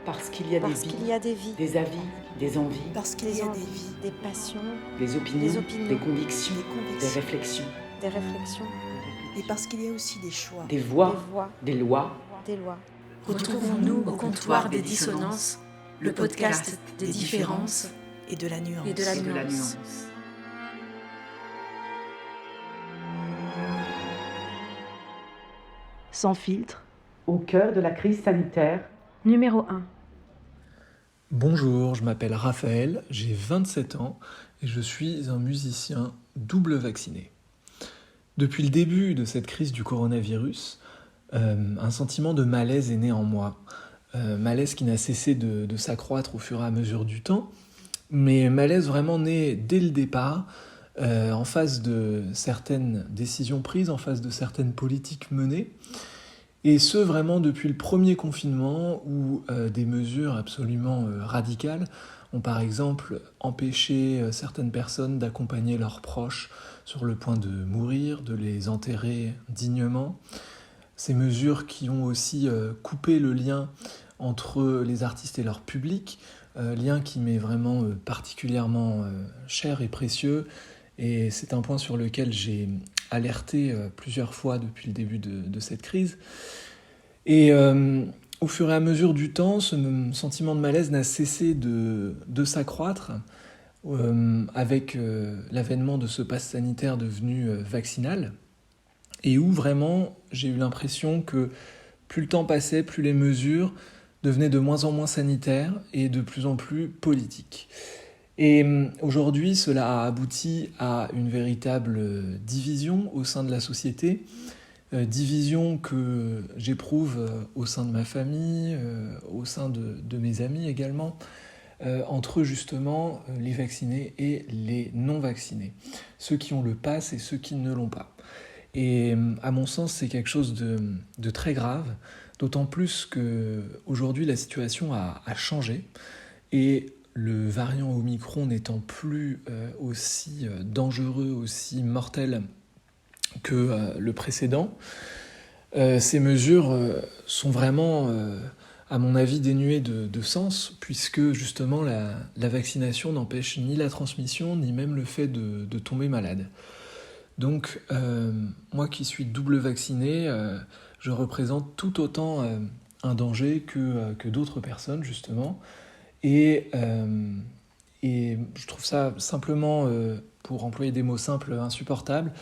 Parce qu'il y a Parce des qu'il vies, y a des vies, des avis, des envies, Parce qu'il y a des vies, des passions, des opinions, des opinions, des convictions, des des convictions, réflexions, des réflexions, et parce qu'il y a aussi des choix. des des voix, voix, des lois. des lois. Retrouvons-nous au comptoir des dissonances, le podcast des différences Et de la nuance. et de la Et de la nuance. nuance. Sans filtre, Au cœur de la crise sanitaire, numéro 1. Bonjour, je m'appelle Raphaël, j'ai 27 ans et je suis un musicien double vacciné. Depuis le début de cette crise du coronavirus, un sentiment de malaise est né en moi. Malaise qui n'a cessé de s'accroître au fur et à mesure du temps, mais malaise vraiment né dès le départ, en face de certaines décisions prises, en face de certaines politiques menées, et ce vraiment depuis le premier confinement où des mesures absolument radicales ont par exemple empêché certaines personnes d'accompagner leurs proches sur le point de mourir, de les enterrer dignement. Ces mesures qui ont aussi coupé le lien entre les artistes et leur public, lien qui m'est vraiment particulièrement cher et précieux, et c'est un point sur lequel j'ai alerté plusieurs fois depuis le début de cette crise. Et au fur et à mesure du temps, ce sentiment de malaise n'a cessé de s'accroître avec l'avènement de ce pass sanitaire devenu vaccinal, et où vraiment j'ai eu l'impression que plus le temps passait, plus les mesures devenaient de moins en moins sanitaires et de plus en plus politiques. Et aujourd'hui, cela a abouti à une véritable division au sein de la société, division que j'éprouve au sein de ma famille, au sein de mes amis également, entre justement les vaccinés et les non-vaccinés, ceux qui ont le pass et ceux qui ne l'ont pas. Et à mon sens, c'est quelque chose de très grave, d'autant plus qu'aujourd'hui la situation a changé, et le variant Omicron n'étant plus aussi dangereux, aussi mortel que le précédent, ces mesures sont vraiment, à mon avis, dénuées de sens, puisque justement la vaccination n'empêche ni la transmission, ni même le fait de tomber malade. Donc, moi qui suis double vacciné, je représente tout autant un danger que d'autres personnes, justement. Et je trouve ça simplement, pour employer des mots simples, insupportable,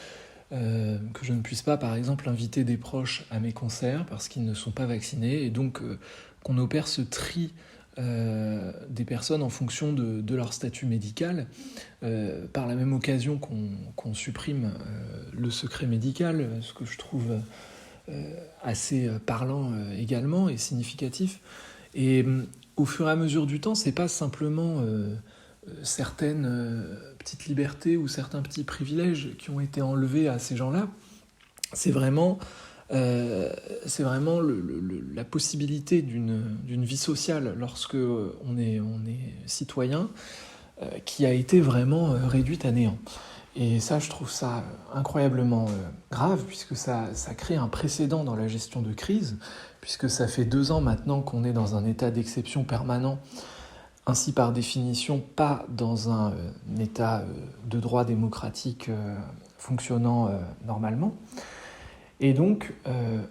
que je ne puisse pas, par exemple, inviter des proches à mes concerts parce qu'ils ne sont pas vaccinés, et donc qu'on opère ce tri des personnes en fonction de leur statut médical, par la même occasion qu'on supprime le secret médical, ce que je trouve assez parlant également et significatif. Et au fur et à mesure du temps, c'est pas simplement certaines petites libertés ou certains petits privilèges qui ont été enlevés à ces gens-là, c'est vraiment la possibilité d'une vie sociale lorsque on est citoyen, qui a été vraiment réduite à néant. Et ça, je trouve ça incroyablement grave, puisque ça crée un précédent dans la gestion de crise, puisque ça fait 2 ans maintenant qu'on est dans un état d'exception permanent, ainsi par définition pas dans un état de droit démocratique fonctionnant normalement. Et donc,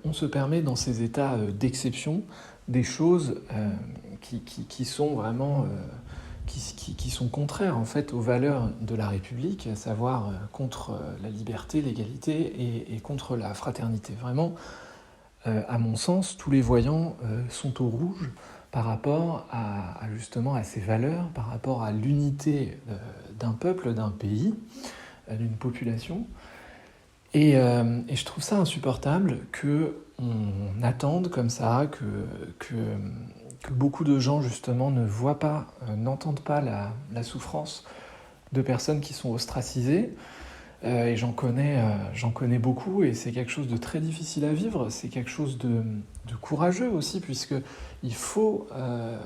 on se permet dans ces états d'exception des choses qui sont vraiment qui sont contraires en fait aux valeurs de la République, à savoir contre la liberté, l'égalité et contre la fraternité. Vraiment, à mon sens, tous les voyants sont au rouge par rapport justement à ces valeurs, par rapport à l'unité d'un peuple, d'un pays, d'une population. Et je trouve ça insupportable qu'on attende comme ça, que beaucoup de gens justement ne voient pas, n'entendent pas la souffrance de personnes qui sont ostracisées. Et j'en connais beaucoup, et c'est quelque chose de très difficile à vivre, c'est quelque chose de courageux aussi, puisqu'il faut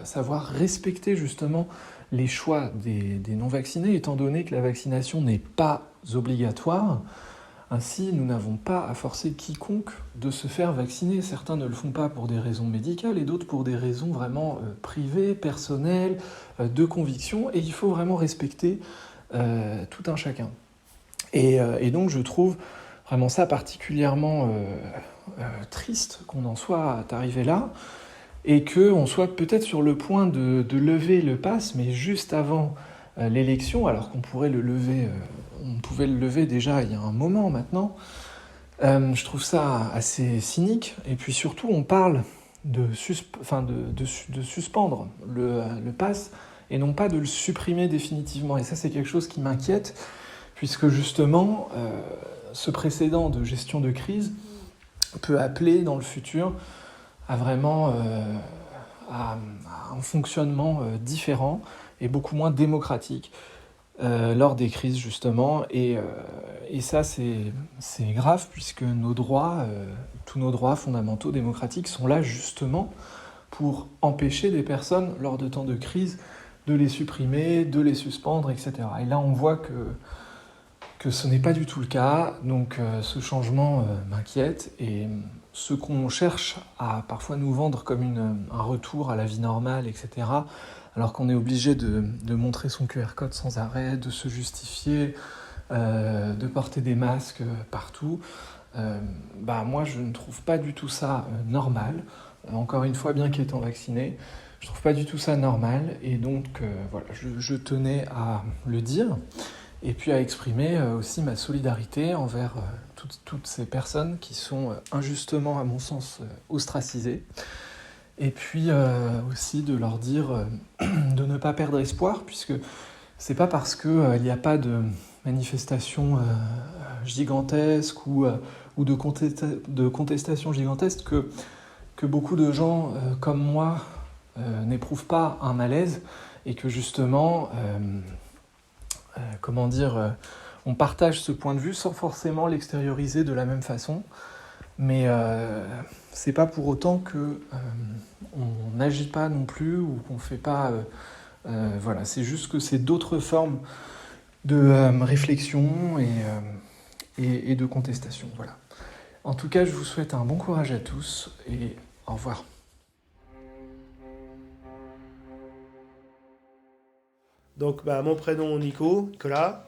savoir respecter justement les choix des non-vaccinés, étant donné que la vaccination n'est pas obligatoire. Ainsi, nous n'avons pas à forcer quiconque de se faire vacciner. Certains ne le font pas pour des raisons médicales et d'autres pour des raisons vraiment privées, personnelles, de conviction, et il faut vraiment respecter tout un chacun. Et donc je trouve vraiment ça particulièrement triste qu'on en soit arrivé là, et qu'on soit peut-être sur le point de lever le pass, mais juste avant l'élection, alors qu'on pourrait le lever, on pouvait le lever déjà il y a un moment maintenant. Je trouve ça assez cynique, et puis surtout on parle de suspendre le pass, et non pas de le supprimer définitivement, et ça c'est quelque chose qui m'inquiète, puisque justement ce précédent de gestion de crise peut appeler dans le futur à vraiment à un fonctionnement différent et beaucoup moins démocratique lors des crises justement, et ça c'est grave, puisque nos droits, tous nos droits fondamentaux démocratiques sont là justement pour empêcher des personnes lors de temps de crise de les supprimer, de les suspendre, etc. Et là on voit que ce n'est pas du tout le cas, donc ce changement m'inquiète, et ce qu'on cherche à parfois nous vendre comme un retour à la vie normale, etc., alors qu'on est obligé de montrer son QR code sans arrêt, de se justifier, de porter des masques partout, moi je ne trouve pas du tout ça normal. Encore une fois, bien qu'étant vacciné, je trouve pas du tout ça normal, et donc voilà, je tenais à le dire, et puis à exprimer aussi ma solidarité envers toutes ces personnes qui sont injustement, à mon sens, ostracisées. Et puis aussi de leur dire de ne pas perdre espoir, puisque c'est pas parce qu'il n'y a pas de manifestation gigantesque ou de contestation gigantesque que beaucoup de gens comme moi n'éprouvent pas un malaise, et que justement on partage ce point de vue sans forcément l'extérioriser de la même façon, mais c'est pas pour autant que on n'agit pas non plus, ou qu'on fait pas voilà, c'est juste que c'est d'autres formes de réflexion et de contestation. Voilà. En tout cas, je vous souhaite un bon courage à tous, et au revoir. Donc, mon prénom Nicolas,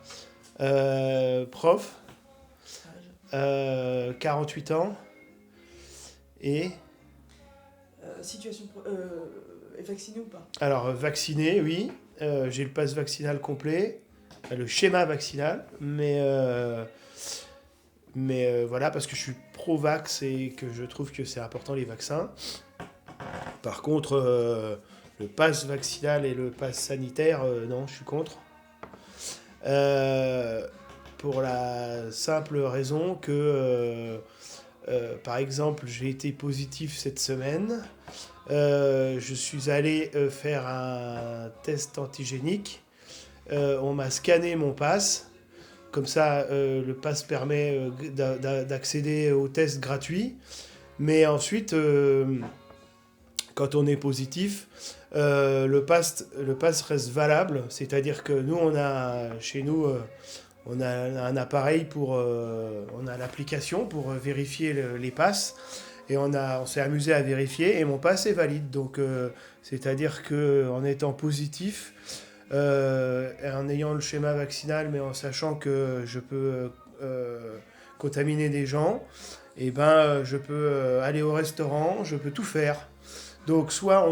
prof, 48 ans, et... Situation est vacciné ou pas? Alors, vacciné, oui, j'ai le pass vaccinal complet, le schéma vaccinal, mais voilà, parce que je suis pro-vax et que je trouve que c'est important les vaccins. Par contre... le pass vaccinal et le pass sanitaire, non, je suis contre. Pour la simple raison que, par exemple, j'ai été positif cette semaine. Je suis allé faire un test antigénique. On m'a scanné mon pass. Comme ça, le pass permet d'accéder au test gratuit. Mais ensuite... quand on est positif, le pass reste valable, c'est-à-dire que nous, chez nous, on a un appareil on a l'application pour vérifier les passes, et on s'est amusé à vérifier, et mon pass est valide. Donc, c'est-à-dire qu'en étant positif, en ayant le schéma vaccinal, mais en sachant que je peux contaminer des gens, je peux aller au restaurant, je peux tout faire. Donc soit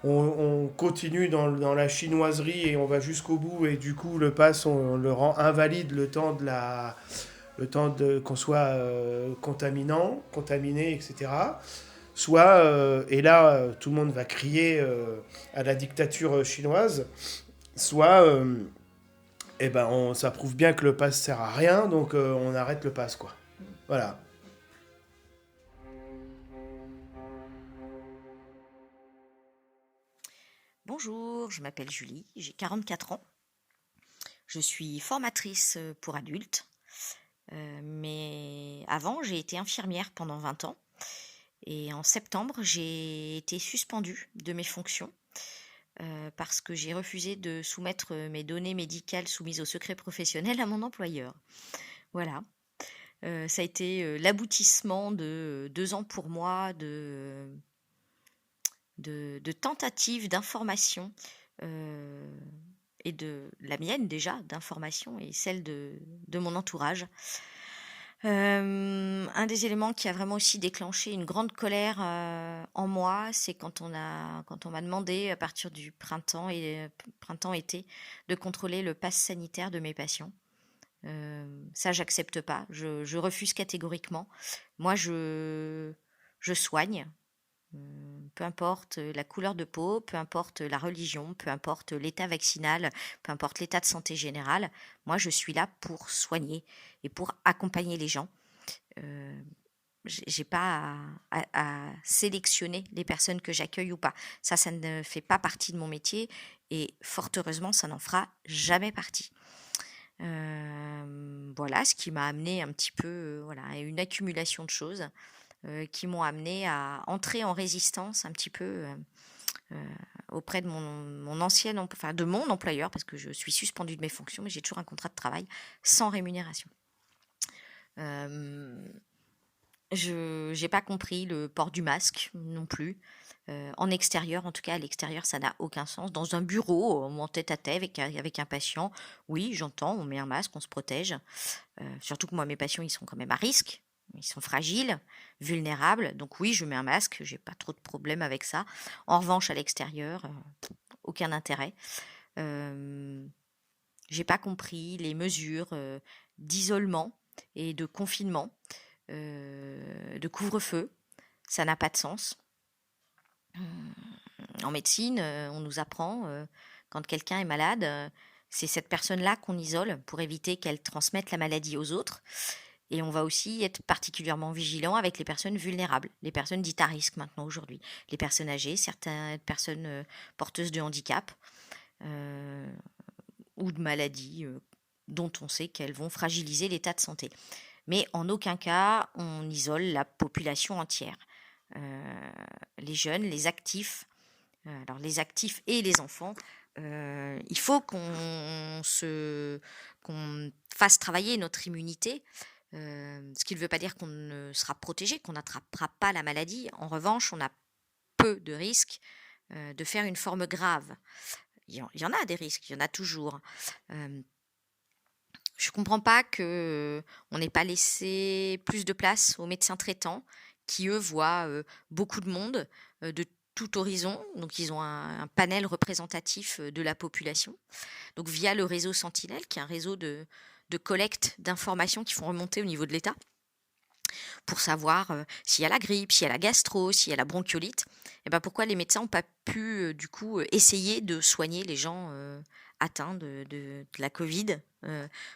on continue dans la chinoiserie et on va jusqu'au bout, et du coup le pass on le rend invalide le temps qu'on soit contaminé, etc. Soit, et là tout le monde va crier à la dictature chinoise, soit ça prouve bien que le pass sert à rien, donc on arrête le pass, quoi. Voilà. Bonjour, je m'appelle Julie, j'ai 44 ans. Je suis formatrice pour adultes, mais avant j'ai été infirmière pendant 20 ans. Et en septembre, j'ai été suspendue de mes fonctions parce que j'ai refusé de soumettre mes données médicales soumises au secret professionnel à mon employeur. Voilà. Ça a été l'aboutissement de 2 ans pour moi de tentatives d'information, et de la mienne déjà, d'information, et celle de mon entourage. Un des éléments qui a vraiment aussi déclenché une grande colère en moi, c'est quand on m'a demandé à partir du printemps-été de contrôler le pass sanitaire de mes patients. Ça, j'accepte pas. Je refuse catégoriquement. Moi, je soigne. Peu importe la couleur de peau, peu importe la religion, peu importe l'état vaccinal, peu importe l'état de santé général, moi je suis là pour soigner et pour accompagner les gens. J'ai pas à sélectionner les personnes que j'accueille ou pas. Ça ne fait pas partie de mon métier et fort heureusement, ça n'en fera jamais partie. Voilà, ce qui m'a amené un petit peu à une accumulation de choses qui m'ont amené à entrer en résistance un petit peu auprès de mon employeur, parce que je suis suspendue de mes fonctions, mais j'ai toujours un contrat de travail sans rémunération. Je n'ai pas compris le port du masque non plus. En extérieur, en tout cas à l'extérieur, ça n'a aucun sens. Dans un bureau, en tête-à-tête avec un patient, oui, j'entends, on met un masque, on se protège. Surtout que moi, mes patients, ils sont quand même à risque. Ils sont fragiles, vulnérables. Donc oui, je mets un masque, j'ai pas trop de problème avec ça. En revanche, à l'extérieur, aucun intérêt. J'ai pas compris les mesures d'isolement et de confinement, de couvre-feu. Ça n'a pas de sens. En médecine, on nous apprend, quand quelqu'un est malade, c'est cette personne-là qu'on isole pour éviter qu'elle transmette la maladie aux autres. Et on va aussi être particulièrement vigilant avec les personnes vulnérables, les personnes dites à risque maintenant aujourd'hui, les personnes âgées, certaines personnes porteuses de handicap ou de maladies dont on sait qu'elles vont fragiliser l'état de santé. Mais en aucun cas, on isole la population entière. Les jeunes, les actifs, alors les actifs et les enfants, il faut qu'on fasse travailler notre immunité. Ce qui ne veut pas dire qu'on ne sera protégé, qu'on n'attrapera pas la maladie. En revanche, on a peu de risques de faire une forme grave. Il y en a des risques, il y en a toujours. Je ne comprends pas qu'on n'ait pas laissé plus de place aux médecins traitants qui, eux, voient beaucoup de monde de tout horizon. Donc, ils ont un panel représentatif de la population. Donc, via le réseau Sentinelle, qui est un réseau de collecte d'informations qui font remonter au niveau de l'État pour savoir s'il y a la grippe, s'il y a la gastro, s'il y a la bronchiolite. Et ben pourquoi les médecins n'ont pas pu du coup essayer de soigner les gens atteints de la Covid.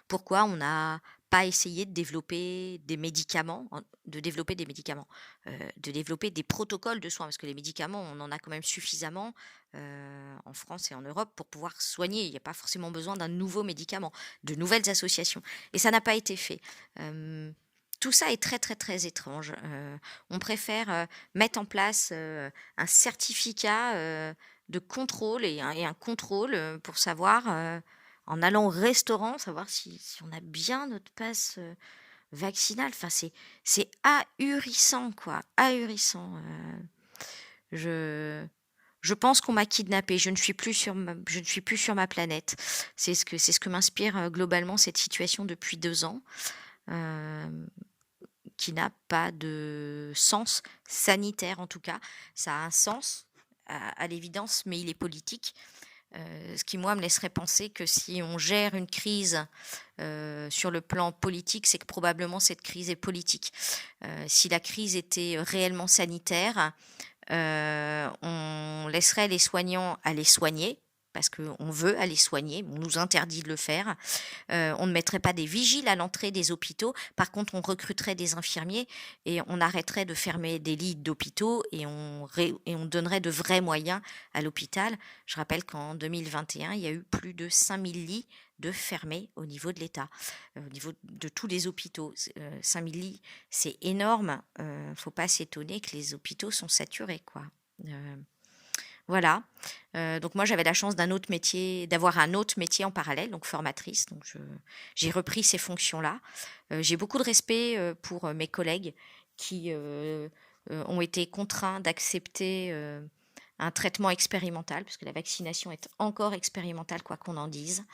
Pourquoi on n'a pas essayé de développer des médicaments, de développer des protocoles de soins, parce que les médicaments, on en a quand même suffisamment en France et en Europe pour pouvoir soigner. Il n'y a pas forcément besoin d'un nouveau médicament, de nouvelles associations. Et ça n'a pas été fait. Tout ça est très, très, très étrange. On préfère mettre en place un certificat de contrôle et un contrôle pour savoir, en allant au restaurant, savoir si on a bien notre passe vaccinal. Enfin, c'est ahurissant, quoi. Ahurissant. Je pense qu'on m'a kidnappée. Je ne suis plus sur ma planète. C'est ce que m'inspire globalement cette situation depuis 2 ans. Qui n'a pas de sens sanitaire en tout cas. Ça a un sens à l'évidence, mais il est politique. Ce qui, moi, me laisserait penser que si on gère une crise sur le plan politique, c'est que probablement cette crise est politique. Si la crise était réellement sanitaire, on laisserait les soignants aller soigner, parce qu'on veut aller soigner, on nous interdit de le faire. On ne mettrait pas des vigiles à l'entrée des hôpitaux. Par contre, on recruterait des infirmiers et on arrêterait de fermer des lits d'hôpitaux et on donnerait de vrais moyens à l'hôpital. Je rappelle qu'en 2021, il y a eu plus de 5000 lits de fermés au niveau de l'État, au niveau de tous les hôpitaux. 5000 lits, c'est énorme. Faut pas s'étonner que les hôpitaux sont saturés, quoi. Voilà. Donc moi, j'avais la chance d'avoir un autre métier en parallèle, donc formatrice. Donc j'ai repris ces fonctions-là. J'ai beaucoup de respect pour mes collègues qui ont été contraints d'accepter un traitement expérimental, puisque la vaccination est encore expérimentale, quoi qu'on en dise.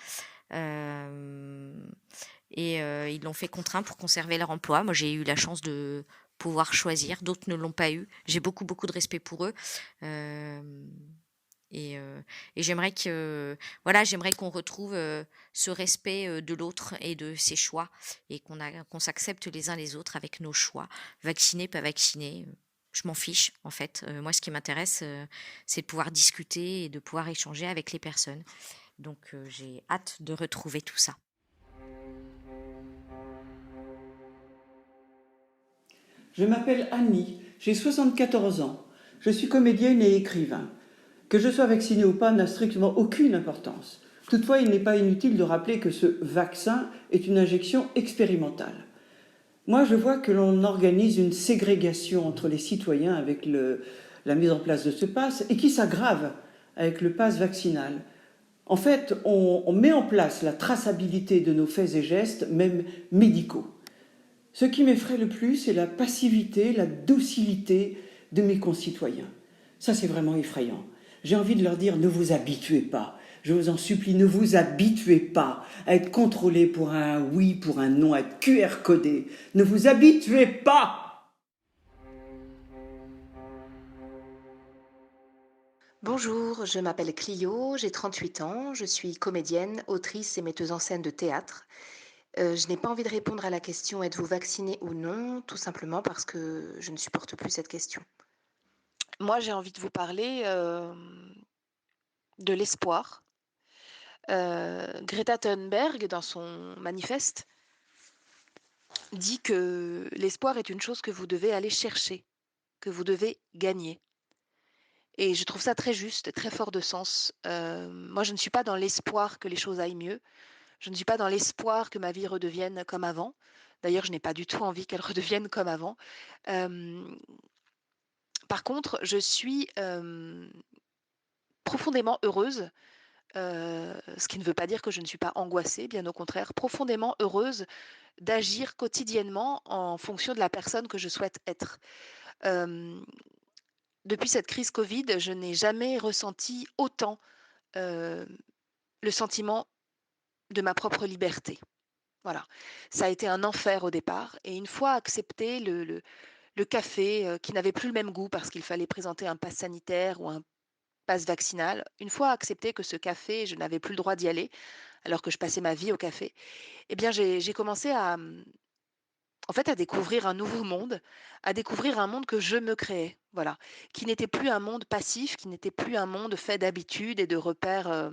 Ils l'ont fait contraint pour conserver leur emploi. Moi, j'ai eu la chance de pouvoir choisir. D'autres ne l'ont pas eu. J'ai beaucoup, beaucoup de respect pour eux. Euh, et j'aimerais qu'on retrouve ce respect de l'autre et de ses choix et qu'on s'accepte les uns les autres avec nos choix. Vacciné, pas vacciné, je m'en fiche en fait. Moi, ce qui m'intéresse, c'est de pouvoir discuter et de pouvoir échanger avec les personnes. Donc, j'ai hâte de retrouver tout ça. Je m'appelle Annie, j'ai 74 ans. Je suis comédienne et écrivain. Que je sois vaccinée ou pas n'a strictement aucune importance. Toutefois, il n'est pas inutile de rappeler que ce vaccin est une injection expérimentale. Moi, je vois que l'on organise une ségrégation entre les citoyens avec la mise en place de ce pass et qui s'aggrave avec le pass vaccinal. En fait, on met en place la traçabilité de nos faits et gestes, même médicaux. Ce qui m'effraie le plus, c'est la passivité, la docilité de mes concitoyens. Ça, c'est vraiment effrayant. J'ai envie de leur dire, ne vous habituez pas. Je vous en supplie, ne vous habituez pas à être contrôlé pour un oui, pour un non, à être QR codé. Ne vous habituez pas! Bonjour, je m'appelle Clio, j'ai 38 ans, je suis comédienne, autrice et metteuse en scène de théâtre. Je n'ai pas envie de répondre à la question êtes-vous vacciné ou non, tout simplement parce que je ne supporte plus cette question. Moi, j'ai envie de vous parler de l'espoir. Greta Thunberg, dans son manifeste, dit que l'espoir est une chose que vous devez aller chercher, que vous devez gagner. Et je trouve ça très juste, très fort de sens. Moi, je ne suis pas dans l'espoir que les choses aillent mieux. Je ne suis pas dans l'espoir que ma vie redevienne comme avant. D'ailleurs, je n'ai pas du tout envie qu'elle redevienne comme avant. Par contre, je suis profondément heureuse, ce qui ne veut pas dire que je ne suis pas angoissée, bien au contraire, profondément heureuse d'agir quotidiennement en fonction de la personne que je souhaite être. Depuis cette crise Covid, je n'ai jamais ressenti autant le sentiment de ma propre liberté. Voilà. Ça a été un enfer au départ et une fois accepté le café, qui n'avait plus le même goût parce qu'il fallait présenter un pass sanitaire ou un pass vaccinal, une fois accepté que ce café, je n'avais plus le droit d'y aller alors que je passais ma vie au café, eh bien j'ai commencé à, en fait, à découvrir un nouveau monde, à découvrir un monde que je me créais, voilà, qui n'était plus un monde passif, qui n'était plus un monde fait d'habitudes et de repères,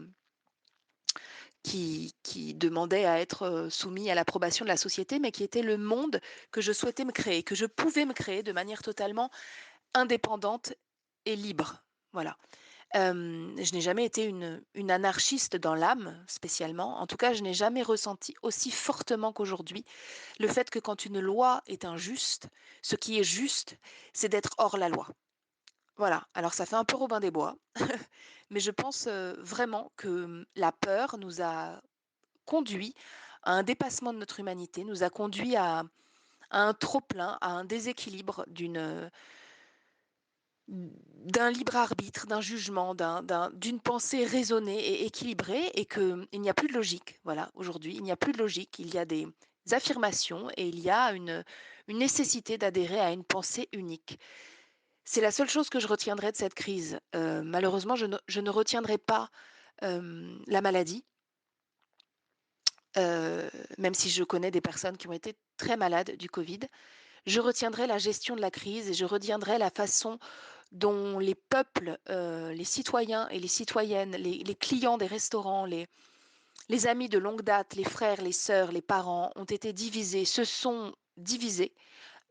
qui demandait à être, soumis à l'approbation de la société, mais qui était le monde que je souhaitais me créer, que je pouvais me créer de manière totalement indépendante et libre. Voilà. Je n'ai jamais été une anarchiste dans l'âme spécialement. En tout cas, je n'ai jamais ressenti aussi fortement qu'aujourd'hui le fait que quand une loi est injuste, ce qui est juste, c'est d'être hors la loi. Voilà, alors ça fait un peu Robin des Bois, mais je pense, vraiment que, la peur nous a conduits à un dépassement de notre humanité, nous a conduits à un trop-plein, à un déséquilibre d'un libre arbitre, d'un jugement, d'une pensée raisonnée et équilibrée et qu'il n'y a plus de logique. Voilà, aujourd'hui, il n'y a plus de logique. Il y a des affirmations et il y a une nécessité d'adhérer à une pensée unique. C'est la seule chose que je retiendrai de cette crise. Malheureusement, je ne retiendrai pas, la maladie, même si je connais des personnes qui ont été très malades du covid. Je retiendrai la gestion de la crise et je retiendrai la façon dont les peuples, les citoyens et les citoyennes, les clients des restaurants, les amis de longue date, les frères, les sœurs, les parents ont été divisés, se sont divisés,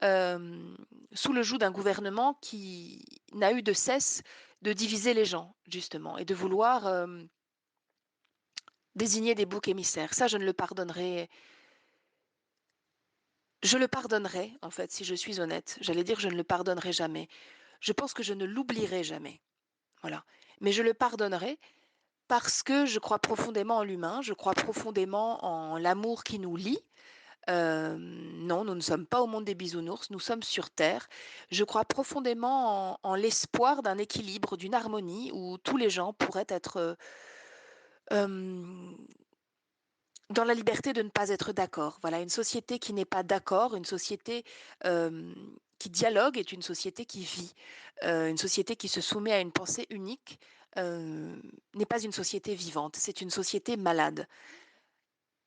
sous le joug d'un gouvernement qui n'a eu de cesse de diviser les gens, justement, et de vouloir, désigner des boucs émissaires. Ça, je le pardonnerai, en fait, si je suis honnête. J'allais dire: «Je ne le pardonnerai jamais». Je pense que je ne l'oublierai jamais. Voilà. Mais je le pardonnerai parce que je crois profondément en l'humain, je crois profondément en l'amour qui nous lie. Non, nous ne sommes pas au monde des bisounours, nous sommes sur Terre. Je crois profondément en l'espoir d'un équilibre, d'une harmonie où tous les gens pourraient être hem, dans la liberté de ne pas être d'accord. Voilà, une société qui n'est pas d'accord, une société qui dialogue est une société qui vit. Une société qui se soumet à une pensée unique n'est pas une société vivante, c'est une société malade.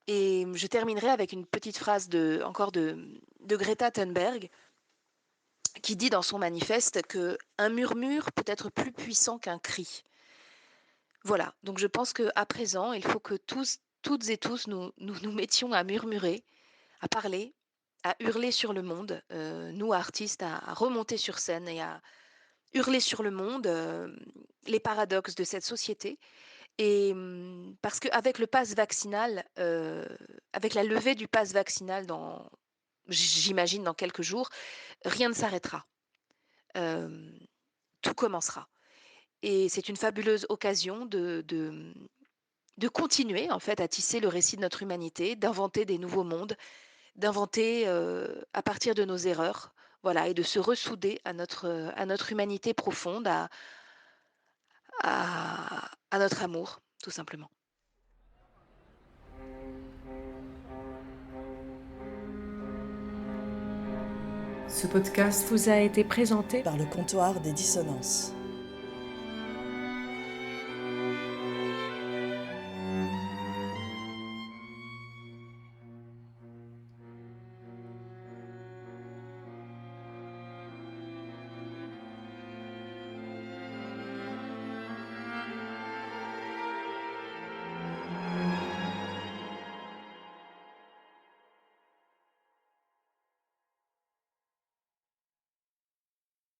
Et je terminerai avec une petite phrase de Greta Thunberg qui dit dans son manifeste que un murmure peut être plus puissant qu'un cri. Voilà, donc je pense qu'à présent, il faut que tous, toutes et tous, nous mettions à murmurer, à parler, à hurler sur le monde, nous artistes, à remonter sur scène et à hurler sur le monde les paradoxes de cette société. Et parce qu'avec le pass vaccinal, avec la levée du pass vaccinal j'imagine dans quelques jours, rien ne s'arrêtera. Hem, Tout commencera et c'est une fabuleuse occasion de continuer en fait à tisser le récit de notre humanité, d'inventer des nouveaux mondes, d'inventer, à partir de nos erreurs, voilà et de se ressouder à notre humanité profonde, à notre amour, tout simplement. Ce podcast vous a été présenté par le comptoir des dissonances.